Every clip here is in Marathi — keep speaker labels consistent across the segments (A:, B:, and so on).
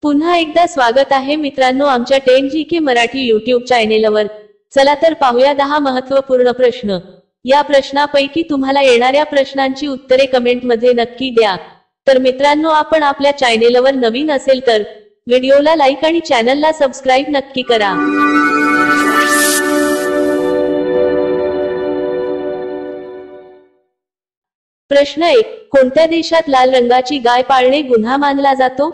A: पुन्हा एकदा स्वागत आहे मित्रांनो आमच्या 10GK मराठी YouTube चॅनेलवर। चला तर पाहूया 10 महत्त्वपूर्ण प्रश्न। या प्रश्नापैकी तुम्हाला येणाऱ्या प्रश्नांची उत्तरे कमेंट मध्ये नक्की द्या। तर मित्रांनो आपण आपल्या चॅनेलवर नवीन असेल तर व्हिडिओला लाईक आणि चॅनलला सबस्क्राइब नक्की करा। प्रश्न 1, कोणत्या देशात लाल रंगाची गाय पाळणे गुन्हा मानला जातो?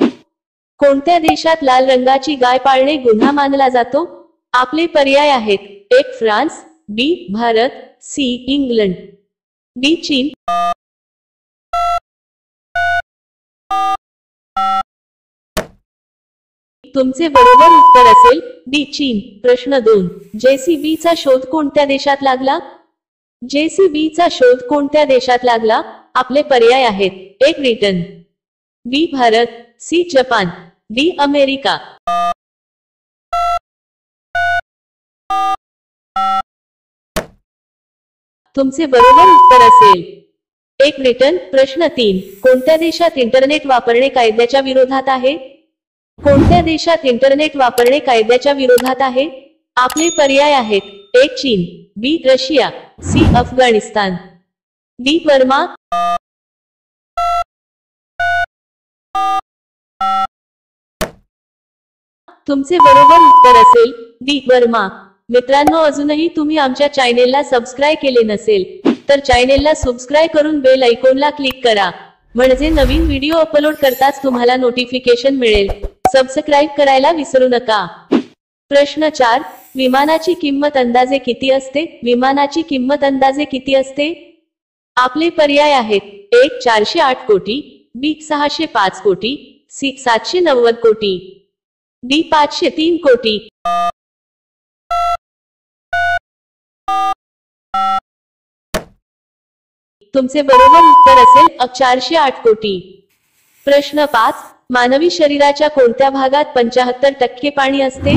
A: कोणत्या देशात लाल रंगाची गाय पाळणे गुन्हा मानला जातो? आपले पर्याय आहेत: 1 फ्रान्स, बी भारत, सी इंग्लंड, डी चीन। तुमचे बरोबर उत्तर असेल डी चीन। प्रश्न 2, जेसीबीचा शोध कोणत्या देशात लागला? जेसीबीचा शोध कोणत्या देशात लागला? आपले पर्याय आहेत: 1 Britain, B Bharat, C Japan, D America. तुमचे बरोबर उत्तर असेल 1 ब्रिटन। प्रश्न 3, कोणत्या देशात इंटरनेट वापरणे कायद्याच्या विरोधात आहे? कोणत्या देशात इंटरनेट वापरणे कायद्याच्या विरोधात आहे? आपले पर्याय आहेत: 1 चीन, B Russia, C Afghanistan, D Burma. तुमचे बरोबर उत्तर असेल डी बर्मा। मित्रांनो अजूनही तुम्ही आमच्या चॅनेलला सबस्क्राइब केले नसेल तर चॅनेलला सबस्क्राइब करून बेल आयकॉनला क्लिक करा, म्हणजे नवीन व्हिडिओ अपलोड करताच तुम्हाला नोटिफिकेशन मिळेल। सबस्क्राइब करायला विसरू नका। प्रश्न 4, विमानाची किंमत अंदाजे किती असते? विमानाची किंमत अंदाजे किती असते? आपले पर्याय आहेत: 1 408 कोटी, बी 605 कोटी, सी 790 कोटी, डी 503 कोटी। तुमचे बरोबर उत्तर असेल 408 कोटी। प्रश्न 5, मानवी शरीराच्या कोणत्या भागात 75% पाणी असते?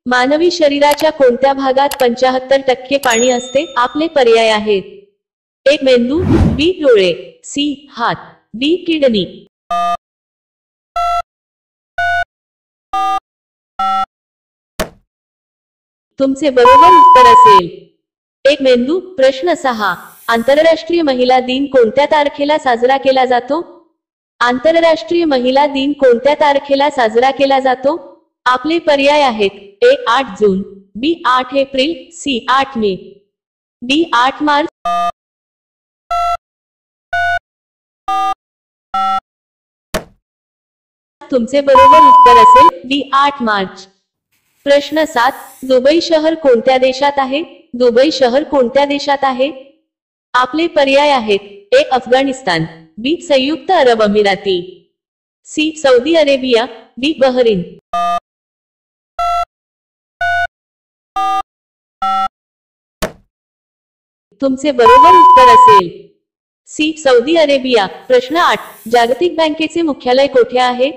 A: मानवी शरीराच्या कोणत्या भागात 75% पाणी असते? आपले पर्याय आहेत: 1 मेंदू, बी डोळे, सी हात, डी किडनी। तुमचे बरोबर उत्तर असेल 1 मेंदू। प्रश्न 6, आंतरराष्ट्रीय महिला दिन कोणत्या तारखेला साजरा केला जातो? आंतरराष्ट्रीय महिला दिन कोणत्या तारखेला साजरा केला जातो? आपले पर्याय आहेत: 1 8 जून, बी 8 एप्रिल, सी 8 मे, डी 8 मार्च। तुमचे बरोबर उत्तर असेल डी 8 मार्च। प्रश्न 7, दुबई शहर कोणत्या देशात आहे? दुबई शहर कोणत्या देशात आहे? आपले पर्याय आहेत: 1 अफगाणिस्तान, बी संयुक्त अरब अमिराती, C Saudi Arabia, D Bahrain. तुमचे बरोबर उत्तर असेल सी सौदी अरेबिया। प्रश्न 8, जागतिक बँकेचे मुख्यालय कोठे आहे?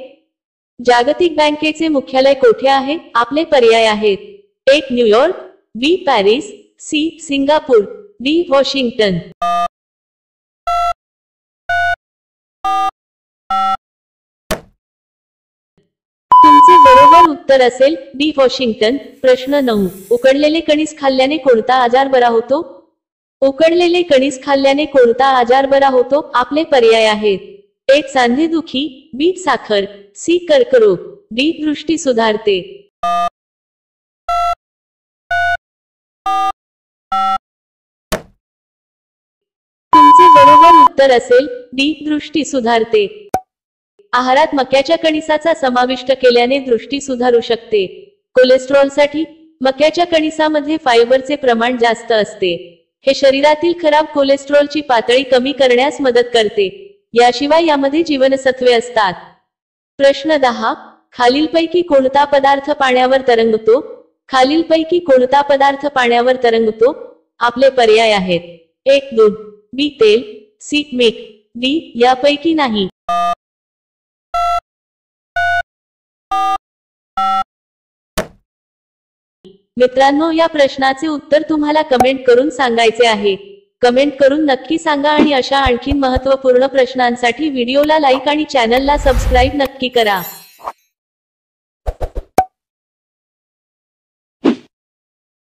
A: जागतिक बँकेचे मुख्यालय कोठे आहे? आपले पर्याय आहेत: 1 New York, B Paris, C Singapore, D Washington. तुमचे बरोबर उत्तर असेल डी वॉशिंग्टन। प्रश्न 9, उकडलेले कणीस खाल्ल्याने कोणता आजार बरा होतो? उकडलेले कणीस खाल्ल्याने कोणता आजार बरा होतो? आपले पर्याय आहेत: 1 सांधेदुखी, बी साखर, सी कर्करोग, डी दृष्टी सुधारते। तुमचे बरोबर उत्तर असेल डी दृष्टी सुधारते। आहारात मक्याच्या कणिसाचा समाविष्ट केल्याने दृष्टी सुधारू शकते। कोलेस्ट्रॉलसाठी मक्याच्या कणिसामध्ये फायबरचे प्रमाण जास्त असते। हे शरीरातील खराब कोलेस्ट्रॉलची पातळी कमी करण्यास मदत करते। याशिवाय यामध्ये जीवनसत्वे असतात। प्रश्न 10, खालीलपैकी कोणता पदार्थ पाण्यावर तरंगतो? खालीलपैकी कोणता पदार्थ पाण्यावर तरंगतो? आपले पर्याय आहेत: 1 दूध, बी तेल, सी मीठ, डी यापैकी नाही। मित्रांनो या प्रश्नाचे उत्तर तुम्हाला कमेंट करून सांगायचे आहे। कमेंट करून नक्की सांगा आणि अशा आणखी महत्त्वपूर्ण प्रश्नांसाठी व्हिडिओला लाईक आणि चॅनलला सबस्क्राइब नक्की करा।